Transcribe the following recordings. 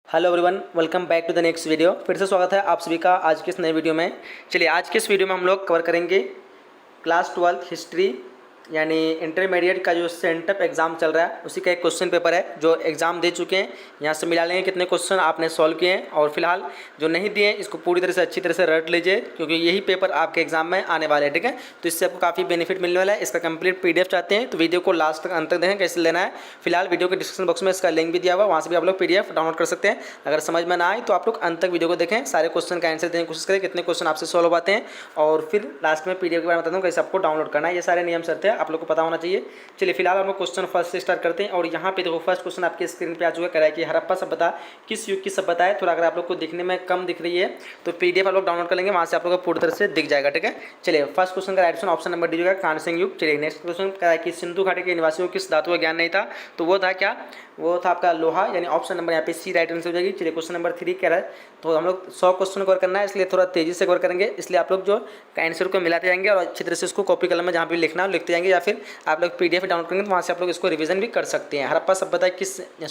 Hello everyone, welcome back to the next video. फिर से स्वागत है आप सभी का आज के इस नए वीडियो में। चलिए आज के इस वीडियो में हम लोग कवर करेंगे क्लास 12 हिस्ट्री यानी इंटरमीडिएट का जो सेंटअप एग्ज़ाम चल रहा है उसी का एक क्वेश्चन पेपर है जो एग्ज़ाम दे चुके हैं। यहाँ से मिला लेंगे कितने क्वेश्चन आपने सॉल्व किए हैं और फिलहाल जो नहीं दिए इसको पूरी तरह से अच्छी तरह से रट लीजिए क्योंकि यही पेपर आपके एग्जाम में आने वाले हैं। ठीक है, तो इससे आपको काफ़ी बेनिफिट मिलने वाला है। इसका कंप्लीट पीडीएफ चाहते हैं तो वीडियो को लास्ट तक अंत तक देखें कैसे लेना है। फिलहाल वीडियो के डिस्क्रिप्शन बॉक्स में इसका लिंक भी दिया हुआ है, वहाँ से भी आप लोग पीडीएफ डाउनलोड कर सकते हैं। अगर समझ में ना आए तो आप लोग अंत तक वीडियो को देखें, सारे क्वेश्चन का आंसर देने की कोशिश करें, कितने क्वेश्चन आपसे सॉल्व हो पाते हैं और फिर लास्ट में पीडीएफ के बारे में बताता हूँ कैसे आपको डाउनलोड करना है। ये सारे नियम शर्तें आप लोग को पता होना चाहिए। चलिए फिलहाल हम लोग क्वेश्चन फर्स्ट से स्टार्ट करते हैं और यहाँ पे देखो फर्स्ट क्वेश्चन आपके स्क्रीन पे आ चुका है। कह रहा है कि हड़प्पा सभ्यता किस युग की सभ्यता है। थोड़ा अगर आप लोग को दिखने में कम दिख रही है तो पीडीएफ आप लोग डाउनलोड कर लेंगे, वहाँ से आप लोग को पूरी तरह से दिख जाएगा। ठीक है, चलिए फर्स्ट क्वेश्चन का right answer option number D होगा कांस्य युग। चलिए नेक्स्ट क्वेश्चन कह रहा है कि सिंधु घाटी के निवासियों को किस धातु का ज्ञान नहीं था, तो वो था क्या, वो था आपका लोहा, यानी ऑप्शन नंबर यहाँ पे सी राइट आंसर हो जाएगी। चलिए क्वेश्चन नंबर 3 कह रहा है तो हम लोग 100 क्वेश्चन कवर करना है इसलिए थोड़ा तेजी से कवर करेंगे, इसलिए आप लोग जो आंसर को मिलाते जाएंगे और अच्छी तरह से उसको कॉपी कलम में जहाँ भी लिखना है लिखते जाएंगे या फिर आप लोग पीडीएफ डाउनलोड करेंगे तो वहाँ से आप लोग इसको रिवीजन भी कर सकते हैं। हड़प्पा सभ्यता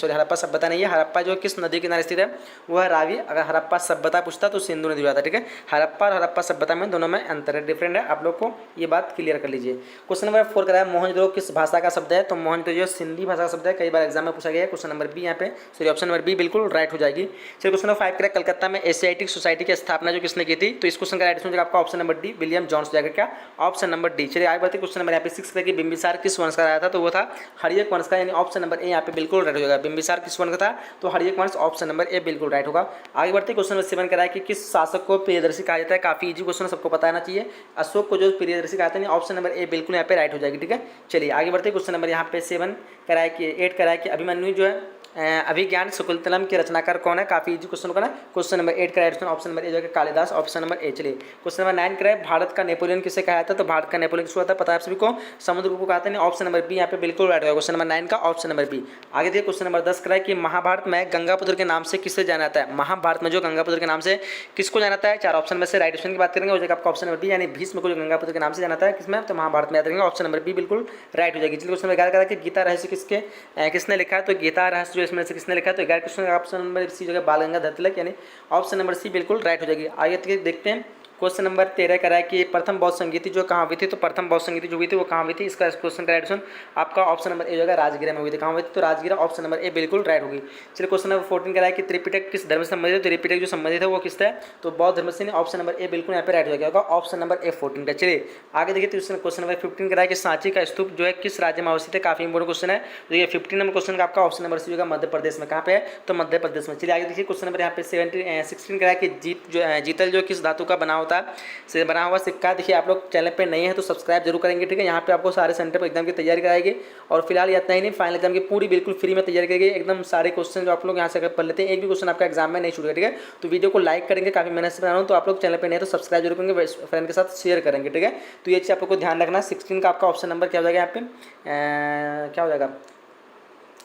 हड़प्पा सभ्यता नहीं है, हड़प्पा जो किस नदी के किनारे स्थित है वो है रावी। अगर हड़प्पा सभ्यता पूछता तो सिंधु नदी आता है। ठीक है, हड़प्पा और हड़प्पा सभ्यता में दोनों में अंतर है, डिफरेंट है, आप लोग को ये बात क्लियर कर लीजिए। क्वेश्चन नंबर 4 करा है मोहनजोदड़ो किस भाषा का शब्द है, तो मोहनजोदड़ो सिंधी भाषा का शब्द है, कई बार एग्जाम में पूछा गया है। क्वेश्चन नंबर बी यहाँ पे सॉरी ऑप्शन नंबर बी बिल्कुल राइट हो जाएगी। चलिए क्वेश्चन नंबर 5 करें कलकत्ता में एशियाटिक सोसाइटी की स्थापना जो किसने की थी, तो इस क्वेश्चन का राइट आंसर आपका option number D William Jones जाएगा, क्या ऑप्शन नंबर डी। चलिए आगे बढ़ते क्वेश्चन नंबर यहाँ पे 6 करें कि बिंबिसार किस वंश का आया था, तो वो था हर्यक वंश का, यानी ऑप्शन नंबर ए यहाँ पे बिल्कुल राइट हो जाएगा। बिंबिसार किस वंश का था, तो हर्यक वंश, ऑप्शन नंबर ए बिल्कुल राइट होगा। आगे बढ़ते क्वेश्चन नंबर 7 करा है कि किस शासक को प्रियदर्शी कहा जाता है, काफी इजी क्वेश्चन सबको बताना चाहिए। अशोक को जो प्रियदर्शी कहते हैं, ऑप्शन नंबर ए बिल्कुल यहाँ पे राइट हो जाएगी। ठीक है, चलिए आगे बढ़ते क्वेश्चन नंबर यहाँ पे 7 कराए कि 8 कराए कि अभिमन्यु जो है अभिज्ञान शकुंतलम के रचनाकार कौन है, काफी इजी क्वेश्चन होगा ना। क्वेश्चन नंबर 8 का right answer option number A जो है कालिदास, ऑप्शन नंबर ए। चलिए क्वेश्चन नंबर 9 कराए भारत का नेपोलियन किसे कहा जाता है, तो भारत का नेपोलियन किसको आता है पता है आप सभी को, समुद्रगुप्त को कहते हैं, ऑप्शन नंबर बी यहाँ पे बिल्कुल राइट होगा। क्वेश्चन नंबर 9 का ऑप्शन नंबर बी। आगे देखिए क्वेश्चन नंबर 10 कराए कि महाभारत में गंगापुत्र के नाम से किसे जाना जाता है, महाभारत में जो गंगापुत्र के नाम से किसको जाना जाता है, 4 ऑप्शन में से राइट ऑप्शन की बात करेंगे हो जाएगा आपका ऑप्शन नंबर बी, यानी भीष्म को जो गंगापुत्र के नाम से जाना जाता है किसमें, तो महाभारत में याद रखेंगे, ऑप्शन नंबर बी बिल्कुल राइट हो जाएगी। चलिए क्वेश्चन नंबर 11 करा कि गीता रहस्य किसने लिखा है, तो गीता रहस्य जो इसमें से किसने लिखा है, तो 11 क्वेश्चन ऑप्शन नंबर सी जगह बाल गंगाधर तिलक, यानी ऑप्शन नंबर सी बिल्कुल राइट हो जाएगी। आगे देखते हैं क्वेश्चन नंबर 13 करा है कि प्रथम बौद्ध संगीति जो कहाँ हुई थी, तो प्रथम बौद्ध संगीति जो हुई थी वो कहाँ हुई थी, इसका क्वेश्चन का राइट आंसर आपका ऑप्शन नंबर ए जो है राजगीर में हुई थी। कहाँ हुई थी, तो राजगीर, ऑप्शन नंबर ए बिल्कुल राइट होगी। चलिए क्वेश्चन नंबर 14 करा है कि त्रिपिटक किस धर्म से संबंधित है, तो त्रिपिटक जो संबंधित है वो किससे है, तो बौद्ध धर्म से, ऑप्शन नंबर ए बिल्कुल यहाँ पे राइट हो जाएगा, ऑप्शन नंबर ए 14 का। चलिए आगे देखिए क्वेश्चन नंबर 15 करा है कि सांची का स्तूप जो है किस राज्य में अवस्थित है, काफी इंपोर्टेंट क्वेश्चन है। तो ये 15 नंबर क्वेश्चन का आपका ऑप्शन नंबर सी होगा मध्य प्रदेश में, कहाँ पे है, तो मध्य प्रदेश में। चलिए आगे देखिए क्वेश्चन नंबर यहाँ पे 16 करा है कि जीतल जो किस धातु का बना होता है, बना हुआ सिक्का। देखिए आप लोग चैनल पे नए हैं तो सब्सक्राइब जरूर करेंगे। ठीक है, यहाँ पे आपको सारे सेंटर पर एग्जाम की तैयारी कराएगी और फिलहाल इतना ही नहीं, फाइनल एग्जाम की पूरी बिल्कुल फ्री में तैयारी करेगी, एकदम सारे क्वेश्चन जो आप लोग यहाँ से अगर पढ़ लेते हैं एक भी क्वेश्चन आपका एग्जाम में नहीं छूटेगा। ठीक है, तो वीडियो को लाइक करेंगे, काफी मेहनत से बना रहा हूँ, तो आप लोग चैनल पर नहीं तो सब्सक्राइब जरूर करेंगे, फ्रेंड के साथ शेयर करेंगे। ठीक है, तो ये चीज़ आप लोग को ध्यान रखना। 16 का आपका ऑप्शन नंबर क्या हो जाएगा, यहाँ पे क्या हो जाएगा,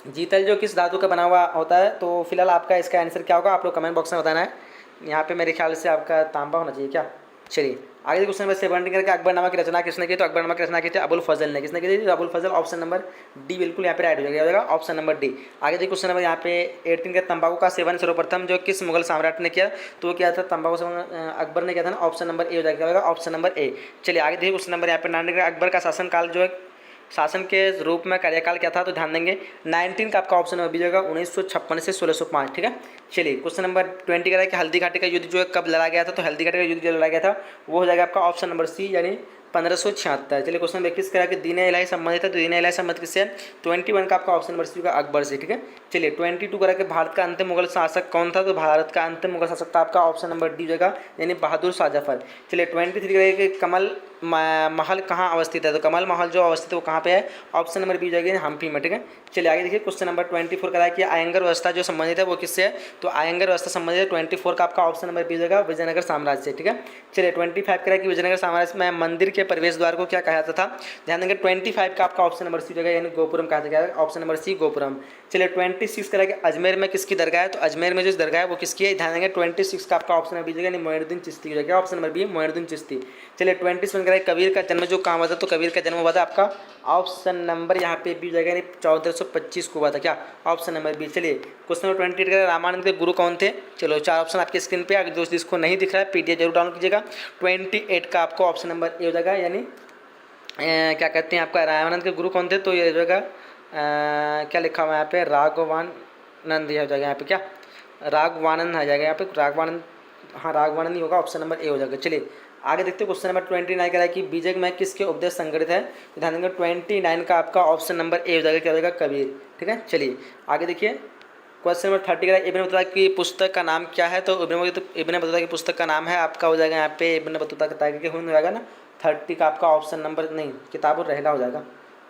जीतल जो किस धातु का बना हुआ होता है, तो फिलहाल आपका इसका आंसर क्या होगा आप लोग कमेंट बॉक्स में बताना है। यहाँ पे मेरे ख्याल से आपका तांबा होना चाहिए क्या। चलिए आगे क्वेश्चन नंबर 17 करके अकबरनामा की रचना किसने की, तो अकबरनामा की रचना की थी अबुल फजल ने, किसने की थी, तो अबुल फजल, ऑप्शन नंबर डी बिल्कुल यहाँ पे राइट हो जाएगा, ऑप्शन नंबर डी। आगे देखिए क्वेश्चन नंबर यहाँ पे 18 का तंबाकू का सेवन सर्वप्रथम जो किस मुगल सम्राट ने किया, तो वो क्या था, तंबाकू सेवन अकबर ने किया था ना, ऑप्शन नंबर ए हो जाएगा, ऑप्शन नंबर ए। चलिए आगे देखिए क्वेश्चन नंबर यहाँ पे 19 का अकबर का शासनकाल जो है शासन के रूप में कार्यकाल क्या था, तो ध्यान देंगे 19 का आपका ऑप्शन नंबर बी जाएगा 1956 से 1605। ठीक है, चलिए क्वेश्चन नंबर 20 कह रहा है कि हल्दी घाटी का युद्ध जो है कब लड़ा गया था, तो हल्दी घाटी का युद्ध जो लड़ा गया था वो हो जाएगा आपका ऑप्शन नंबर सी, यानी 1576। चलिए क्वेश्चन नंबर 21 करा कि दीन इलाही संबंधित है, तो दीन इलाही संबंधित किससे, 21 का आपका ऑप्शन नंबर सी होगा अकबर से। ठीक है, चलिए 22 करा कि भारत का अंतिम मुगल शासक कौन था, तो भारत का अंतिम मुगल शासक था आपका ऑप्शन नंबर डी जाएगा, यानी बहादुर शाह जफर। चलिए 23 करा कि कमल महल कहाँ अवस्थित है, तो कमल महल जो अवस्थित है वो कहाँ पे है, ऑप्शन नंबर बी जाएगी हम्पी में। ठीक है, चलिए आगे देखिए क्वेश्चन नंबर 24 करा है कि आयंगर व्यवस्था जो संबंधित है वो किससे है, तो आयंगर व्यवस्था संबंधित है 24 का आपका ऑप्शन नंबर बी जाएगा विजयनगर साम्राज्य से। ठीक है, चलिए 25 करा कि विजयनगर साम्राज्य में मंदिर के प्रवेश द्वार को क्या कहा जाता था, ध्यान देंगे 25 का आपका ऑप्शन नंबर सी जाएगा, यानी गोपुरम कहा जाएगा, ऑप्शन नंबर सी गोपुरम। चलिए 26 करा कि अजमेर में किसकी दरगाह है, तो अजमेर में जो दरगाह है वो किसकी है, ध्यान देंगे 26 का आपका ऑप्शन नंबर बी जाएगा, यानी मोइनुद्दीन चिश्ती हो जाएगा, option number B Moinuddin Chishti. चलिए 27 करें कबीर का जन्म जो कहाँ हुआ था, तो कबीर का जन्म हुआ था आपका ऑप्शन नंबर यहाँ पे बी हो जाएगा, यानी 1425 को हुआ था क्या, ऑप्शन नंबर बी। चलिए क्वेश्चन नंबर 28 करें रामानंद के गुरु कौन थे। चलो 4 ऑप्शन आपके स्क्रीन पे, अगर दोस्त जिसको नहीं दिख रहा है पीडीएफ जरूर डाउनलोड कीजिएगा। 28 का आपको ऑप्शन नंबर ए हो जाएगा, यानी क्या कहते हैं आपका रामानंद के गुरु कौन थे, तो ये हो जाएगा क्या लिखा हुआ है यहाँ पे, राघवानंद, ये हो जाएगा यहाँ पे क्या, राघवानंद आ जाएगा यहाँ पे, राघवानंद, हाँ राघवानंद ही होगा, ऑप्शन नंबर ए हो जाएगा। चलिए आगे देखते हैं क्वेश्चन नंबर 29 कह रहा है कि बीजक में किसके उपदेश संग्रहित है, तो ध्यान देंगे 29 का आपका ऑप्शन नंबर ए हो जाएगा, क्या हो जाएगा, कबीर। ठीक है, चलिए आगे देखिए क्वेश्चन नंबर 30 कह रहा है इब्न बतूता की पुस्तक का नाम क्या है, तो इब्न बतूता की पुस्तक का नाम है आपका हो जाएगा यहाँ पे इब्न बतूता का तारीख हो जाएगा ना 30 का आपका ऑप्शन नंबर, नहीं किताबुर रहला हो जाएगा,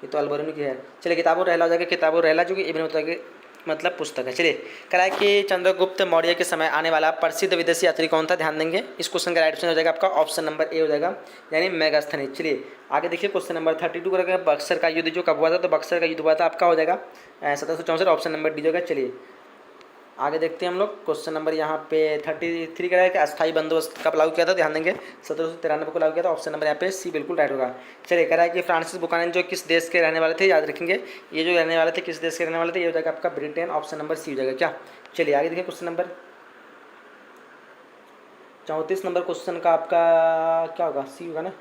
ये तो अलबरूनी की है। चलिए किताबुर रहला हो जाएगा, किताबुर रहला जो कि इब्न बतूता की मतलब पुस्तक है। चलिए कह रहा है कि चंद्रगुप्त मौर्य के समय आने वाला प्रसिद्ध विदेशी यात्री कौन था, ध्यान देंगे इस क्वेश्चन का राइट आंसर हो जाएगा आपका ऑप्शन नंबर ए हो जाएगा, यानी मेगास्थनीज। चलिए आगे देखिए क्वेश्चन नंबर 32 करेंगे बक्सर का युद्ध जो कब हुआ था, तो बक्सर का युद्ध हुआ था आपका हो जाएगा 1764, ऑप्शन नंबर डी होगा। चलिए आगे देखते हैं हम लोग क्वेश्चन नंबर यहाँ पे 33 का है कि अस्थायी बंदोबस्त कब लागू किया था, ध्यान देंगे 1793 को लागू किया था, ऑप्शन नंबर यहाँ पे सी बिल्कुल राइट होगा। चलिए कह रहा है कि फ्रांसिस बुकानन जो किस देश के रहने वाले थे, याद रखेंगे ये जो रहने वाले थे किस देश के रहने वाले थे, ये हो जाएगा आपका ब्रिटेन, ऑप्शन नंबर सी हो जाएगा क्या। चलिए आगे देखिए क्वेश्चन नंबर 34 नंबर क्वेश्चन का आपका क्या होगा, सी होगा ना,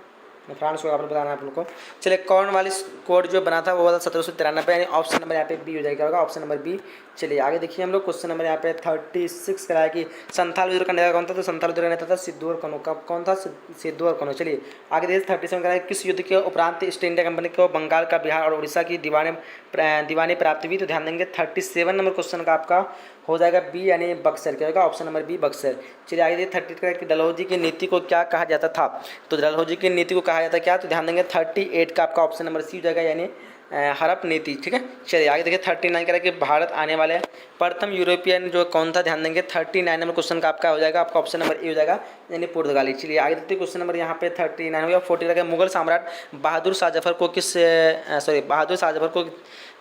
फ्रांस को आपने बताना है आप लोग को। चलिए कॉर्नवालिस कोड जो बना था वो हुआ था 1793, यानी ऑप्शन नंबर यहाँ पे बी हो जाएगा, होगा ऑप्शन नंबर बी। चलिए आगे देखिए हम लोग क्वेश्चन नंबर यहाँ पे 36 कराया कि संथाल विद्रोह का नेता कौन था, तो संथाल विद्रोह का नेता था सिद्धू और कनौ, कब कौन था, सिद्धू और कनौ। चलिए आगे देखिए 37 कराया किस युद्ध के उपरांत ईस्ट इंडिया कंपनी को बंगाल का, बिहार और उड़ीसा की दीवानी प्राप्त हुई, तो ध्यान देंगे 37 नंबर क्वेश्चन का आपका हो जाएगा बी, यानी बक्सर, क्या होगा ऑप्शन नंबर बी बक्सर। चलिए आगे देखिए 30 का कि डलहौजी की नीति को क्या कहा जाता था, तो डलहौजी की नीति को कहा जाता क्या, तो ध्यान देंगे 38 का आपका ऑप्शन नंबर सी हो जाएगा, यानी हड़प नीति। ठीक है, चलिए आगे देखिए 39 कह रहा है कि भारत आने वाले प्रथम यूरोपियन जो कौन था, ध्यान देंगे 39 नंबर क्वेश्चन का आपका हो जाएगा, आपका ऑप्शन नंबर ए हो जाएगा, यानी पुर्तगाली। चलिए आगे देखते हैं क्वेश्चन नंबर यहाँ पे 39 हो गया। 40 का मुगल सम्राट बहादुर शाह जफर को बहादुर शाह जफर को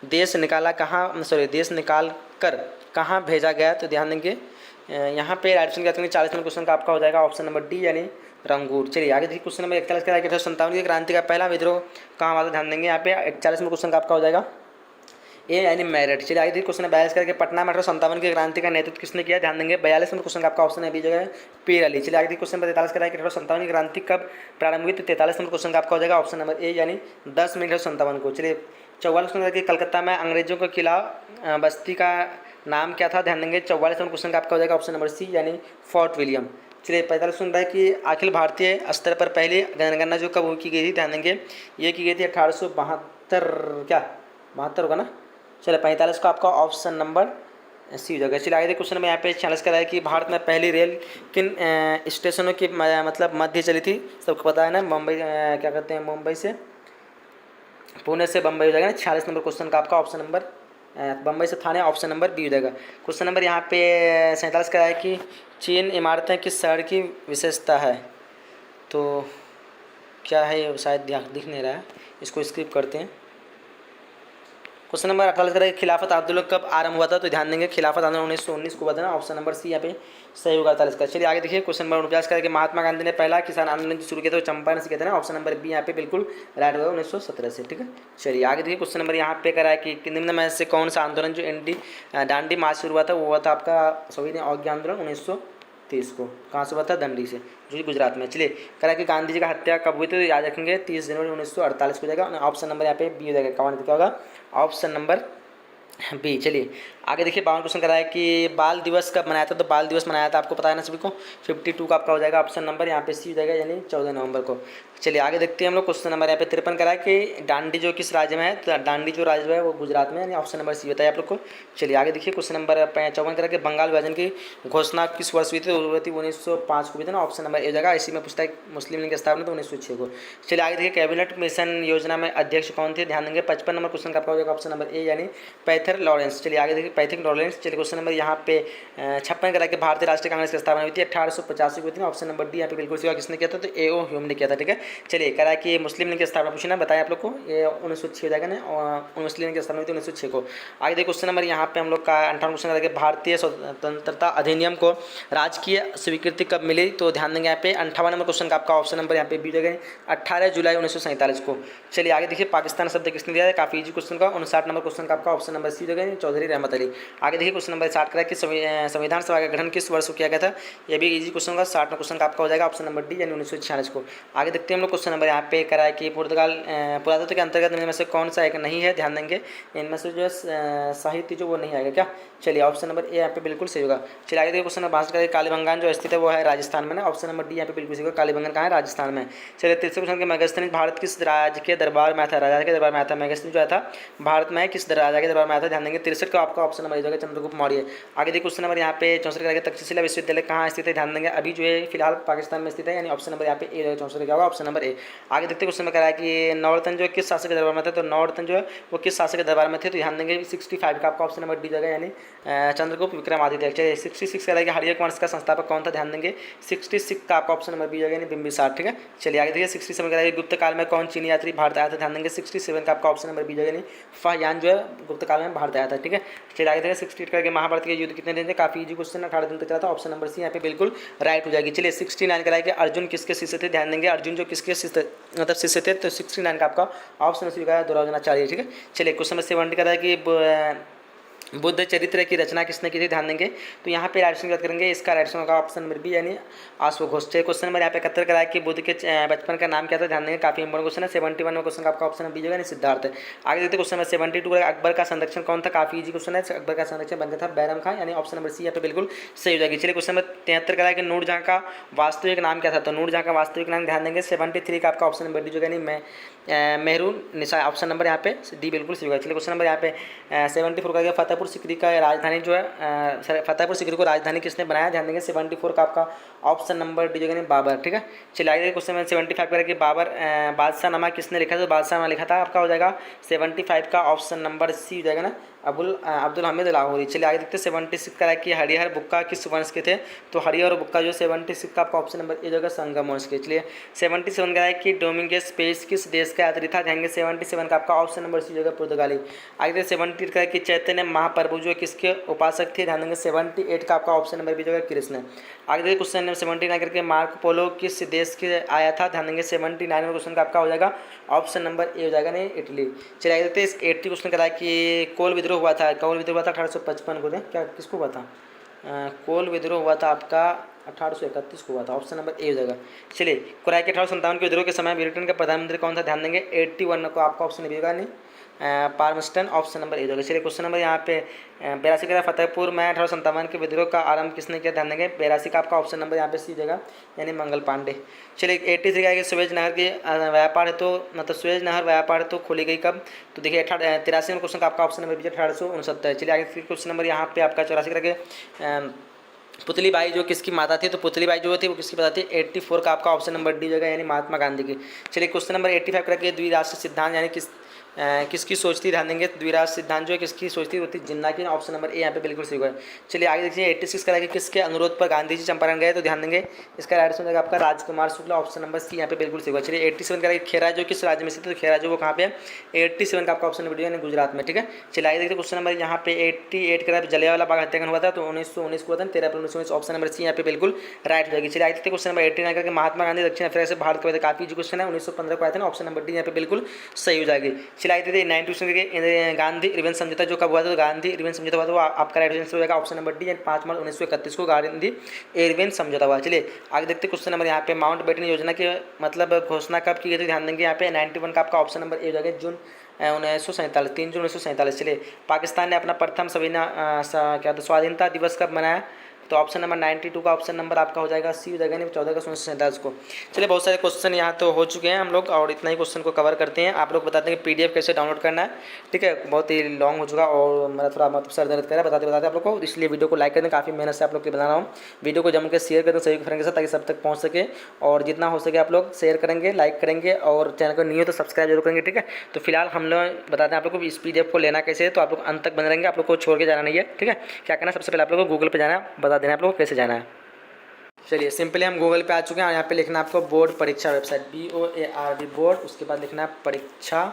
देश निकाल कर कहाँ भेजा गया, तो ध्यान देंगे यहाँ पे राइट आंसर कहते हैं 40 नंबर क्वेश्चन का आपका हो जाएगा ऑप्शन नंबर डी, यानी रंगूर। चलिए आगे देखिए क्वेश्चन नंबर 41 का 1857 की क्रांति का पहला विद्रोह कहाँ हुआ था, ध्यान देंगे यहाँ पे 41 नंबर क्वेश्चन का आपका हो जाएगा ए, यानी मेरठ। चलिए आगे देखिए क्वेश्चन 42 करके पटना में 1857 की क्रांति का नेतृत्व किसने किया, ध्यान देंगे 42 नंबर क्वेश्चन का आपका ऑप्शन है बी जगह पीर अली। चलिए आगे देखिए क्वेश्चन 43 का 1857 की क्रांति कब प्रारंभ हुई, तो 43 नंबर क्वेश्चन का आपका हो जाएगा ऑप्शन नंबर ए, यानी 10 मई 1857 को। चलिए 44 नंबर कि कलकत्ता में अंग्रेजों के खिलाफ बस्ती का नाम क्या था, ध्यान देंगे 44 नंबर क्वेश्चन का आपका हो जाएगा ऑप्शन नंबर सी, यानी फोर्ट विलियम। चलिए 45 सुन रहा है कि अखिल भारतीय स्तर पर पहली जनगणना जो कब की गई थी, ध्यान देंगे ये की गई थी 1872, क्या 72 होगा ना। चलिए 45 का आपका ऑप्शन नंबर सी हो जाएगा। चलिए आगे क्वेश्चन में यहाँ पे 46 का है कि भारत में पहली रेल किन स्टेशनों की मतलब मध्य चली थी, सबको पता है ना, मुंबई क्या कहते हैं, मुंबई से पुणे से बम्बई हो जाएगा ना। 46 नंबर क्वेश्चन का आपका ऑप्शन नंबर बम्बई से थाने, ऑप्शन नंबर बी हो जाएगा। क्वेश्चन नंबर यहाँ पे 47 का है कि चीन इमारतें किस शहर की विशेषता है, तो क्या है ये शायद दिख नहीं रहा है, इसको स्किप करते हैं। क्वेश्चन नंबर 48 का है खिलाफत आंदोलन कब आरंभ हुआ था, तो ध्यान देंगे खिलाफत आंदोलन 1919 को हुआ था ना, ऑप्शन नंबर सी यहाँ पे सही होगा 48 का। चलिए आगे देखिए क्वेश्चन नंबर 49 का है कि महात्मा गांधी ने पहला किसान आंदोलन शुरू किया था, चंपारण से किया था ना, ऑप्शन नंबर बी यहाँ पे बिल्कुल राइट होगा 1917 से। ठीक है, चलिए आगे देखिए क्वेश्चन नंबर यहाँ पे करा है कि निम्न में से कौन सा आंदोलन जो दांडी मार्च शुरू हुआ था वो हुआ था आपका शहीद अवज्ञा आंदोलन 1930 को, कहाँ से हुआ था, दंडी से, जो कि गुजरात में। चलिए करा कि गांधी जी का हत्या कब हुई थी, तो याद रखेंगे 30 जनवरी 1948 को जाएगा, ऑप्शन नंबर यहाँ पे बी हो जाएगा, कौन क्या होगा ऑप्शन नंबर बी। चलिए आगे देखिए 52 क्वेश्चन कराया कि बाल दिवस कब मनाया था, तो बाल दिवस मनाया था आपको पता है ना सभी को, 52 का आपका हो जाएगा ऑप्शन नंबर यहाँ पे सी हो जाएगा, यानी 14 नवंबर को। चलिए आगे देखते हैं हम लोग क्वेश्चन नंबर यहाँ पे 53 कराया कि दांडी जो किस राज्य में है, तो दांडी जो राज्य है वो गुजरात में, यानी ऑप्शन नंबर सी बताया आप लोग को। चलिए आगे देखिए क्वेश्चन नंबर 54 करा कि बंगाल विभाजन की घोषणा किस वर्ष हुई थी, तो हुई थी 1905 को हुई थी ना, ऑप्शन नंबर ए जाएगा। इसी में पूछता है मुस्लिम लीग की स्थापना तो 1906 को। चलिए आगे देखिए कैबिनेट मिशन योजना में अध्यक्ष कौन थे, ध्यान देंगे 55 नंबर क्वेश्चन का आपका हो जाएगा ऑप्शन नंबर ए, यानी आर्थर लॉरेंस। चलिए आगे देखिए पैथिक लॉरेंस। चलिए क्वेश्चन नंबर यहाँ पे 56 करा के भारतीय राष्ट्रीय कांग्रेस की स्थापना हुई थी 1885 को हुई थी। ऑप्शन नंबर डी यहाँ पे बिल्कुल सही। किसने किया था? तो A.O. ह्यूम ने किया था। ठीक है, चलिए करा कि मुस्लिम लीग की स्थापना पूछना बताया आप लोग को, ये 1906 हो जाएगा ना, और मुस्लिम लीग की स्थापना हुई थी 1906 को। आगे देखिए क्वेश्चन नंबर यहाँ पे हम लोग का 58 क्वेश्चन करा कि भारतीय स्वतंत्रता अधिनियम को राजकीय स्वीकृति कब मिली? तो ध्यान देंगे यहाँ पे 58 नंबर क्वेश्चन का आपका ऑप्शन नंबर यहाँ पे बी जगह 18 जुलाई 1947 को। चलिए आगे देखिए पाकिस्तान शब्द किसने दिया है? काफी इजी क्वेश्चन का 59 नंबर क्वेश्चन का आपका ऑप्शन नंबर सी जगह चौधरी रहमत अली। आगे देखिए क्वेश्चन नंबर 60 करा कि संविधान सभा का गठन किस वर्ष को किया गया था? ये भी इजी क्वेश्चन का 60 क्वेश्चन का आपका हो जाएगा ऑप्शन नंबर डी यानी 1946 को। आगे देखते हैं हम लोग क्वेश्चन नंबर यहाँ पे करा है कि पुर्तगाल पुरातत्व के अंतर्गत इनमें से कौन सा एक नहीं है? ध्यान देंगे इनमें से जो है साहित्य जो वो नहीं आएगा क्या? चलिए ऑप्शन नंबर ए यहाँ पे बिल्कुल सही होगा। चलिए आगे देखिए क्वेश्चन नंबर 62 करें कालीबंगान जो स्थित है वो है राजस्थान में ना। ऑप्शन नंबर डी यहाँ पे बिल्कुल सही होगा। कालीबंगान कहाँ है? राजस्थान में। चलिए 33 क्वेश्चन के मेगास्थनीज भारत किस राज्य के दरबार में आया था? राजा के दरबार में आया था। मेगास्थनीज जो था भारत में किस राजा के दरबार में आया था? ध्यान देंगे 63 का आपका ऑप्शन नंबर ए होगा चंद्रगुप्त मौर्य। आगे देखिए क्वेश्चन नंबर यहाँ पे 64 करेंगे तक्षशिला विश्वविद्यालय कहाँ स्थित है? ध्यान देंगे अभी जो है फिलहाल पाकिस्तान में स्थित है यानी ऑप्शन नंबर यहाँ पे ए 64 क्या होगा? Option number A. आगे देखते क्वेश्चन में करा है कि नौरतन जो किस शासक के दरबार में थे? तो नौरतन जो है वो किस शासक के दरबार में थे? तो ध्यान देंगे 65 का आपका ऑप्शन नंबर डी जगह यानी चंद्रगुप्त विक्रमादित्य। चलिए 66 करा है कि हरियक वंश का संस्थापक कौन था? ध्यान देंगे 66 का आपका ऑप्शन नंबर बी जगह यानी बिंबिसार। ठीक है, चलिए आगे देखिए 67 करा है गुप्त काल में कौन चीनी यात्री भारत आया था? ध्यान देंगे 67 का आपका ऑप्शन नंबर बी जगह यानी फाहियान जो है गुप्त काल में भारत आया था। ठीक है, चलिए आगे देखिए 68 करके महाभारत के युद्ध कितने दिन थे? काफी इजी क्वेश्चन 18 दिन तक चला था। ऑप्शन नंबर सी यहाँ पे बिल्कुल राइट हो जाएगी। चलिए 69 कराए कि अर्जुन किसके शिष्य थे? ध्यान देंगे अर्जुन जो किसके शिष्य थे? तो 69 का आपका ऑप्शन सी होगा द्रोणाचार्य। ठीक है, चलिए क्वेश्चन नंबर 70 करा है कि बुद्ध चरित्र की रचना किसने की थी? ध्यान देंगे तो यहाँ पे राइट की बात करेंगे, इसका राइट होगा ऑप्शन नंबर बी यानी अश्वघोष। क्वेश्चन नंबर यहाँ पे 71 कराया कि बुद्ध के बचपन का नाम क्या था? ध्यान देंगे काफी इंपॉर्टेंट क्वेश्चन है। 71 में क्वेश्चन का आपका ऑप्शन बी होगा यानी सिद्धार्थ। आगे देखते क्वेश्चन नंबर 72 अकबर का संरक्षण कौन था? काफी इजी क्वेश्चन है। अकबर का संरक्षण बन गया था बैरम खान यानी ऑप्शन नंबर सी यहाँ पे बिल्कुल सही हो जाएगी। चलिए क्वेश्चन नंबर 73 कराया कि नूरजहां का वास्तविक नाम क्या था? तो नूरजहां का वास्तविक नाम ध्यान देंगे 73 का आपका ऑप्शन नंबर डी जो यानी मेहरून निसा। ऑप्शन नंबर यहाँ पे डी बिल्कुल सही होगा। चलिए क्वेश्चन नंबर यहाँ पे 74 का फतेहपुर सीकरी का राजधानी जो है फतेहपुर सीकरी को राजधानी किसने बनाया? ध्यान देंगे 74 का आपका ऑप्शन नंबर डी जो बाबर। ठीक है, चलिए आगे क्वेश्चन नंबर 75 करें कि बाबर बादशाह नामा किसने लिखा था? तो बादशाह नामा लिखा था आपका हो जाएगा 75 का ऑप्शन नंबर सी हो जाएगा ना अब्दुल हमीद लाहौरी। चलिए आगे देखते 76 करा कि हरिहर बुक्का किस वंश के थे? तो हरिहर और बुक्का जो 76 का आपका ऑप्शन नंबर ए जगह संगम वंश के। चलिए 77 करा कि डोमिंगस पेस किस देश का यात्री था? ध्यान 77 का आपका ऑप्शन नंबर सी जगह पुर्तगाली। आगे देखते 78 करा कि चैतन्य महाप्रभु जो किसके उपासक थे? ध्यान देंगे 78 का आपका ऑप्शन नंबर बी जगह कृष्ण। आगे देखिए क्वेश्चन नंबर 79 करके मार्को पोलो किस देश के आया था? ध्यान देंगे 79 में क्वेश्चन का आपका हो जाएगा ऑप्शन नंबर ए हो जाएगा नहीं इटली। चलिए आगे देखते हैं 80 क्वेश्चन करा कि कोल विद्रोह हुआ था? कोल विद्रोह हुआ था 1855 को। क्या किसको हुआ था? कोल विद्रोह हुआ था आपका 1831 को हुआ था। ऑप्शन नंबर ए हो जाएगा। चलिए कुराई के 1857 के विद्रोह के समय ब्रिटेन का प्रधानमंत्री कौन था? ध्यान देंगे 81 को आपका ऑप्शन बी होगा नहीं पार्मस्टन। ऑप्शन नंबर ए होगा। चलिए क्वेश्चन नंबर यहाँ पे 82 का फतेहपुर में 1857 के विद्रोह का आरंभ किसने किया? ध्यान देंगे 82 का आपका ऑप्शन नंबर यहाँ पे सी जगह यानी मंगल पांडे। चलिए 83 का स्वेज नहर के व्यापार है तो मतलब स्वेज नहर व्यापार तो खोली गई कब? तो देखिए 83 में क्वेश्चन का आपका ऑप्शन नंबर बी 1869। चलिए आगे क्वेश्चन नंबर यहाँ पे आपका 84 करके पुतली बाई जो किसकी माता थी? तो पुतली बाई जो थी वो किसकी माता थी? 84 का आपका ऑप्शन नंबर डी जगह यानी महात्मा गांधी की। चलिए क्वेश्चन नंबर 85 करके द्विराष्ट्र सिद्धांत यानी किसकी सोच थी? ध्यान देंगे द्विराष्ट्र सिद्धांत जो है किसकी सोच थी? वो थी जिन्ना की। ऑप्शन नंबर ए यहाँ पे बिल्कुल सही है। चलिए आगे देखिए 86 करा कि किसके अनुरोध पर गांधी जी चंपारण गए? तो ध्यान देंगे इसका राइट आंसर आपका Rajkumar Shukla. Option number C यहाँ पे बिल्कुल सही है। चलिए 87 करा कि खेरा जो किस राज्य में स्थित है? तो खेरा जो वो कहाँ पे है? 87 का आपका ऑप्शन नंबर डी यानी गुजरात में। ठीक है, चलिए आगे देखिए क्वेश्चन नंबर यहाँ पे 88 करा जलियांवाला बाग हत्याकांड हुआ था तो 1919 को हुआ था 13 अप्रैल 1919। ऑप्शन नंबर सी यहाँ पे बिल्कुल राइट हो जाएगी। चलिए आगे देखिए क्वेश्चन नंबर 89 करके महात्मा गांधी दक्षिण अफ्रीका से भारत को काफी क्वेश्चन है 1915 को आया था। ऑप्शन नंबर डी यहाँ पे बिल्कुल सही हो जाएगी। चलिए आगे देखिए 92 के गांधी इरविन समझौता जो कब हुआ था? तो गांधी इरविन समझौता हुआ तो आपका राइट आंसर हो जाएगा ऑप्शन नंबर डी यानी 5 मार्च 1931 को गांधी इरविन समझौता हुआ। चलिए आगे देखते क्वेश्चन नंबर यहाँ पे माउंट बेटन योजना की मतलब घोषणा कब की गई थी? ध्यान देंगे यहाँ पे 91 का आपका ऑप्शन नंबर ए हो जाएगा जून 1947 3 जून 1947। चलिए पाकिस्तान ने अपना प्रथम क्या स्वाधीनता दिवस कब मनाया? तो ऑप्शन नंबर 92 का ऑप्शन नंबर आपका हो जाएगा सी हो जाएगा, नहीं 14 का 47 को। चलिए बहुत सारे क्वेश्चन यहाँ तो हो चुके हैं हम लोग, और इतना ही क्वेश्चन को कवर करते हैं। आप लोग बताते हैं कि PDF कैसे डाउनलोड करना है, ठीक है। बहुत ही लॉन्ग हो चुका और मेरा थोड़ा मतलब सर दर्द कर रहा है बताते बताते आप लोग को, इसलिए वीडियो को लाइक कर दें, काफ़ी मेहनत से आप लोग के बना रहा हूँ। वीडियो को जम के शेयर कर दें सभी फ्रेंड के साथ ताकि सब तक पहुँच सके, और जितना हो सके आप लोग शेयर करेंगे, लाइक करेंगे, और चैनल को नहीं हो तो सब्सक्राइब जरूर करेंगे, ठीक है। तो फिलहाल हम लोग बताते हैं आप लोग को इस PDF को लेना कैसे है, तो आप लोग अंत तक बने रहेंगे, आप लोग को छोड़ के जाना नहीं है, ठीक है। क्या करना है, सबसे पहले आप लोग को गूगल पे जाना है, बता देना आप लोग को कैसे जाना है। चलिए सिंपली हम गूगल पे आ चुके हैं, और यहाँ पे लिखना है आपको बोर्ड परीक्षा वेबसाइट, BOARD बोर्ड, उसके बाद लिखना है परीक्षा,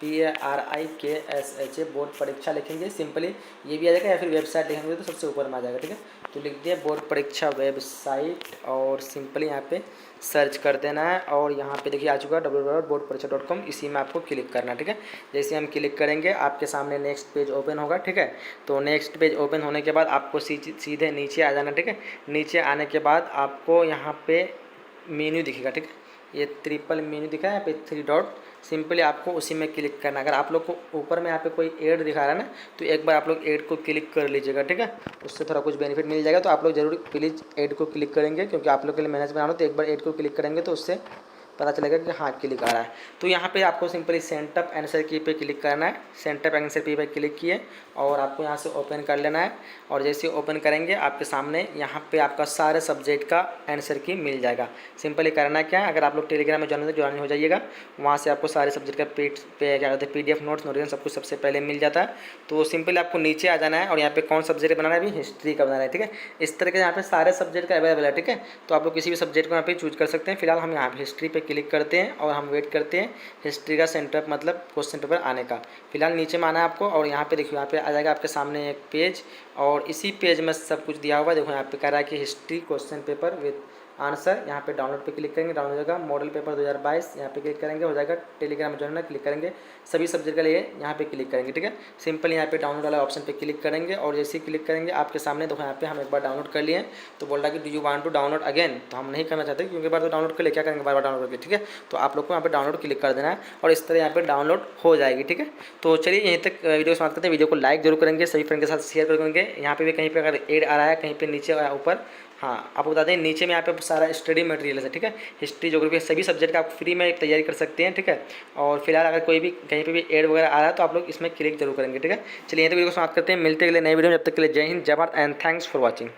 PARIKSHA बोर्ड परीक्षा लिखेंगे सिंपली, ये भी आ जाएगा, या फिर वेबसाइट लिखेंगे तो सबसे ऊपर में आ जाएगा, ठीक है। तो लिख दिया बोर्ड परीक्षा वेबसाइट, और सिंपली यहाँ पे सर्च कर देना है, और यहाँ पे देखिए आ चुका है www.boardpareeksha.com, इसी में आपको क्लिक करना है, ठीक है। जैसे हम क्लिक करेंगे आपके सामने नेक्स्ट पेज ओपन होगा, ठीक है। तो नेक्स्ट पेज ओपन होने के बाद आपको सीधे नीचे आ जाना, ठीक है। नीचे आने के बाद आपको यहाँ पे मेन्यू दिखेगा, ठीक है, ये ट्रिपल मेन्यू दिखा है यहाँ पे 3 डॉट, सिंपली आपको उसी में क्लिक करना है। अगर आप लोग को ऊपर में यहाँ पे कोई ऐड दिखा रहा है ना, तो एक बार आप लोग ऐड को क्लिक कर लीजिएगा, ठीक है। उससे थोड़ा कुछ बेनिफिट मिल जाएगा, तो आप लोग जरूर प्लीज़ ऐड को क्लिक करेंगे, क्योंकि आप लोग के लिए मैनेज बनाना, तो एक बार ऐड को क्लिक करेंगे तो उससे पता चलेगा कि हाँ क्लिक आ रहा है। तो यहाँ पे आपको सिंपली सेंटअप आंसर की पे क्लिक करना है, सेंटअप आंसर की पे क्लिक किए, और आपको यहाँ से ओपन कर लेना है, और जैसे ओपन करेंगे आपके सामने यहाँ पे आपका सारे सब्जेक्ट का आंसर की मिल जाएगा। सिंपली करना क्या है, अगर आप लोग टेलीग्राम में ज्वाइन हो जाइएगा, वहाँ से आपको सारे सब्जेक्ट का पे क्या कहते हैं PDF नोट्स नोटिफिकेशन सब कुछ सबसे पहले मिल जाता है। तो सिंपली आपको नीचे आ जाना है, और यहाँ पे कौन सब्जेक्ट बनाना है, अभी हिस्ट्री का बनाना है, ठीक है। इस तरह के यहाँ पे सारे सब्जेक्ट का अवेलेबल है, ठीक है। तो आप लोग किसी भी सब्जेक्ट को यहाँ पे चूज कर सकते हैं। फिलहाल हम यहाँ पे हिस्ट्री पे क्लिक करते हैं, और हम वेट करते हैं हिस्ट्री का सेंटर मतलब क्वेश्चन पेपर आने का। फिलहाल नीचे में आना है आपको, और यहाँ पे देखिए यहाँ पे आ जाएगा आपके सामने एक पेज, और इसी पेज में सब कुछ दिया हुआ है। देखो यहाँ पे कह रहा है कि history question paper with answer, यहाँ पे डाउनलोड पे क्लिक करेंगे, डाउनलोड हो जाएगा। मॉडल पेपर 2022 यहाँ पे क्लिक करेंगे, हो जाएगा। टेलीग्राम ज्वाइन है, क्लिक करेंगे, सभी सब्जेक्ट के लिए यहाँ पे क्लिक करेंगे, ठीक है। सिंपल यहाँ पे डाउनलोड वाला ऑप्शन पे क्लिक करेंगे, और जैसे ही क्लिक करेंगे आपके सामने देखो यहाँ पे हम एक बार डाउनलोड कर लिए, तो बोल रहा है कि do you want to download again, तो हम नहीं करना चाहते, क्योंकि बार तो डाउनलोड कर ले, क्या करेंगे बार बार डाउनलोड करके, ठीक है। तो आप लोग को यहाँ पे डाउनलोड क्लिक कर देना है, और इस तरह यहाँ पे डाउनलोड हो जाएगी, ठीक है। तो चलिए यहीं तक वीडियो समाप्त करते हैं। वीडियो को लाइक जरूर करेंगे, सभी फ्रेंड के साथ शेयर करेंगे। यहाँ पे भी कहीं पे अगर एड आ रहा है, कहीं पे नीचे ऊपर, हाँ आपको बता दें नीचे में यहाँ पे सारा स्टडी मटेरियल है, ठीक है। हिस्ट्री ज्योग्राफी सभी सब्जेक्ट का आप फ्री में तैयारी कर सकते हैं, ठीक है। और फिलहाल अगर कोई भी कहीं पे भी एड वगैरह आ रहा है तो आप लोग इसमें क्लिक जरूर करेंगे, ठीक है। चलिए यहीं तक वीडियो को समाप्त करते हैं, मिलते हैं अगले नए वीडियो में। जब तक के लिए जय हिंद, जय Bharat, and thanks for watching.